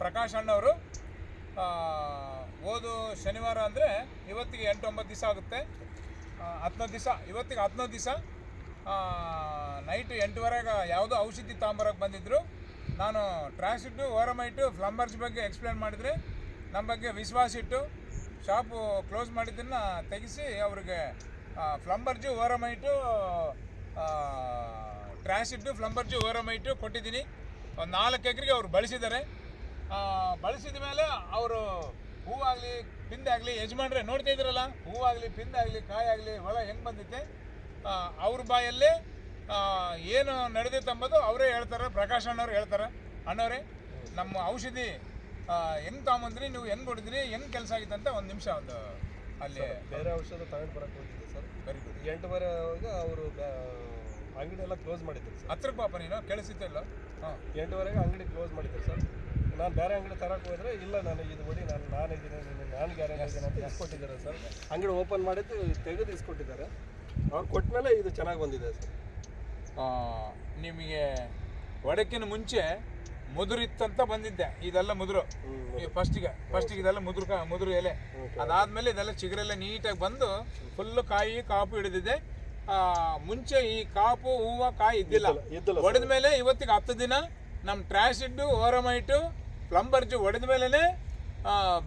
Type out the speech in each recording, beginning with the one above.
ಪ್ರಕಾಶ್ ಅಣ್ಣವರು ಹೋದ ಶನಿವಾರ ಅಂದರೆ ಇವತ್ತಿಗೆ 8-9 ದಿವಸ ಆಗುತ್ತೆ. 11 ದಿವಸ ಇವತ್ತಿಗೆ 11 ದಿವಸ ನೈಟ್ 8:15 ಯಾವುದೋ ಔಷಧಿ ತಗೊಂಬರೋಕ್ಕೆ ಬಂದಿದ್ದರು. ನಾನು ಟ್ರಾಸಿಟ್ಟು ಓರಮೈಟು ಫ್ಲಂಬರ್ಸ್ ಬಗ್ಗೆ ಎಕ್ಸ್ಪ್ಲೇನ್ ಮಾಡಿದರೆ ನಮ್ಮ ಬಗ್ಗೆ ವಿಶ್ವಾಸ ಇಟ್ಟು ಶಾಪು ಕ್ಲೋಸ್ ಮಾಡಿದ್ದನ್ನು ತೆಗೆಸಿ ಅವ್ರಿಗೆ ಫ್ಲಂಬರ್ಜು ಓರಮೈಟು ಟ್ರಾಸಿಟ್ಟು ಫ್ಲಂಬರ್ಜು ಓರಮೈಟು ಕೊಟ್ಟಿದ್ದೀನಿ. ಒಂದು 4 ಎಕರೆಗೆ ಅವರು ಬಳಸಿದ್ದಾರೆ. ಬಳಸಿದ ಮೇಲೆ ಅವರು ಹೂವಾಗಲಿ ಪಿಂದಾಗಲಿ ಯಜಮಾನ್ರೆ ನೋಡ್ತಾ ಇದ್ರಲ್ಲ, ಹೂವಾಗಲಿ ಪಿಂದಾಗಲಿ ಕಾಯಾಗಲಿ ಹೊಲ ಹೆಂಗೆ ಬಂದಿತ್ತೆ ಅವ್ರ ಬಾಯಲ್ಲಿ ಏನು ನಡೆದಿತ್ತು ಅಂಬೋದು ಅವರೇ ಹೇಳ್ತಾರೆ. ಪ್ರಕಾಶ್ ಅಣ್ಣವ್ರು ಹೇಳ್ತಾರೆ, ಅಣ್ಣವರೇ ನಮ್ಮ ಔಷಧಿ ಹೆಂಗೆ ತಗೊಂಬಂದ್ರಿ, ನೀವು ಹೆಂಗೆ ಹೊಡಿದ್ರಿ, ಹೆಂಗೆ ಕೆಲಸ ಆಗಿತ್ತು ಅಂತ ಒಂದು ನಿಮಿಷ ಒಂದು ಅಲ್ಲಿ ಬೇರೆ ಔಷಧ ತಗೊಂಡು ಬರೋಕ್ಕೆ ಹೋಗಿದ್ದೆ ಸರ್. Very good. 8:15 ಅವರು ಅಂಗಡಿ ಎಲ್ಲ ಕ್ಲೋಸ್ ಮಾಡಿದ್ರು ಸರ್. ಹತ್ರಕ್ಕೆ ಪಾಪ ನೀನು ಕೇಳಿಸಿತ್ತಿಲ್ಲ. 8:15 ಅಂಗಡಿ ಕ್ಲೋಸ್ ಮಾಡಿದ್ರು ಸರ್. ನಾನು ಬೇರೆ ಅಂಗಡಿ ತರಕ್ಕೆ ಹೋದರೆ ಇಲ್ಲ ನಾನು ಇದು ಹೊಡಿ ನಾನಿದ್ದೀನಿ ನಾನು ಗ್ಯಾರಂಟಿ ಇದ್ದೀನಿ ಅಂತ ಇಸ್ಕೊಟ್ಟಿದ್ದಾರೆ ಸರ್. ಅಂಗಡಿ ಓಪನ್ ಮಾಡಿದ್ದು ತೆಗೆದು ಇಸ್ಕೊಟ್ಟಿದ್ದಾರೆ. ಅವ್ರು ಕೊಟ್ಟ ಮೇಲೆ ಇದು ಚೆನ್ನಾಗಿ ಬಂದಿದೆ ಸರ್. ನಿಮಗೆ ಒಡಕಿನ ಮುಂಚೆ ಮುದುರು ಇತ್ತಂತ ಬಂದಿದ್ದೆ. ಇದೆಲ್ಲ ಮುದುರು ಫಸ್ಟಿಗೆ ಇದೆಲ್ಲ ಮುದುರು ಎಲೆ. ಅದಾದಮೇಲೆ ಇದೆಲ್ಲ ಚಿಗುರೆಲ್ಲ ನೀಟಾಗಿ ಬಂದು ಫುಲ್ಲು ಕಾಯಿ ಕಾಪು ಹಿಡಿದಿದೆ. ಮುಂಚೆ ಈ ಕಾಪು ಹೂವು ಕಾಯಿ ಇದ್ದಿಲ್ಲ. ಹೊಡೆದ ಮೇಲೆ ಇವತ್ತಿಗೆ 10 ದಿನ ನಮ್ಮ ಟ್ರಾಸಿಡ್ಡು ಓರಮೈಟು ಪ್ಲಂಬರ್ಜು ಹೊಡೆದ ಮೇಲೇ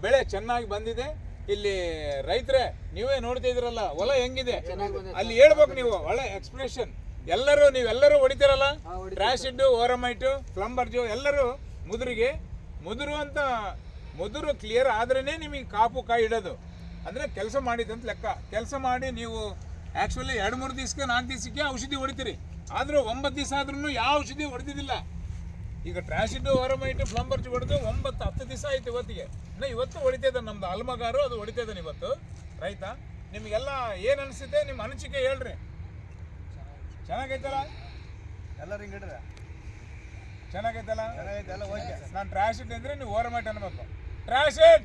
ಬೆಳೆ ಚೆನ್ನಾಗಿ ಬಂದಿದೆ. ಇಲ್ಲಿ ರೈತರೇ ನೀವೇ ನೋಡ್ತಾ ಇದ್ರಲ್ಲ ಹೊಲ ಹೆಂಗಿದೆ, ಅಲ್ಲಿ ಹೇಳ್ಬೇಕು ನೀವು ಒಳ್ಳೆ ಎಕ್ಸ್ಪ್ರೆಷನ್. ನೀವೆಲ್ಲರೂ ಹೊಡಿತೀರಲ್ಲ ಟ್ರಾಸಿಡ್ಡು ಓರಮೈಟು ಪ್ಲಂಬರ್ಜು ಎಲ್ಲರೂ ಮುದುರು ಕ್ಲಿಯರ್ ಆದ್ರೇ ನಿಮಗೆ ಕಾಪು ಕಾಯಿ ಇಡೋದು. ಅಂದರೆ ಕೆಲಸ ಮಾಡಿದಂತ ಲೆಕ್ಕ. ಕೆಲಸ ಮಾಡಿ ನೀವು ಆ್ಯಕ್ಚುಲಿ 2-3 ದಿವಸಕ್ಕೆ 4 ದಿವಸಕ್ಕೆ ಔಷಧಿ ಹೊಡಿತೀರಿ. ಆದರೂ 9 ದಿವಸ ಆದ್ರೂ ಯಾವ ಔಷಧಿ ಹೊಡೆದಿದ್ದಿಲ್ಲ. ಈಗ ಟ್ರಾಸಿಡ್ಡು ಓರಮೈಟು ಪ್ಲಂಬರ್ಜು ಹೊಡೆದು 9-10 ದಿವಸ ಆಯ್ತು ಇವತ್ತಿಗೆ. ಇವತ್ತು ಹೊಡಿತೈತೆ ನಮ್ದು ಅಲ್ಮಗಾರು, ಅದು ಹೊಡಿತೈತಾನೆ ಇವತ್ತು ರೈತ. ನಿಮಗೆಲ್ಲ ಏನು ಅನಿಸುತ್ತೆ ನಿಮ್ಮ ಅನಿಸಿಕೆ ಹೇಳ್ರಿ. ಚೆನ್ನಾಗೈತಲ್ಲ ಎಲ್ಲರೂ ಹಿಂಗೆ ಹಿಡ್ರೆ ಚೆನ್ನಾಗೈತಲ್ಲ. ಓಕೆ. ನಾನು ಟ್ರಾಸಿಡ್ ಅಂದರೆ ನೀವು ಓರಮೈಟ್ ಅನ್ಬೇಕು. ಟ್ರಾಸಿಡ್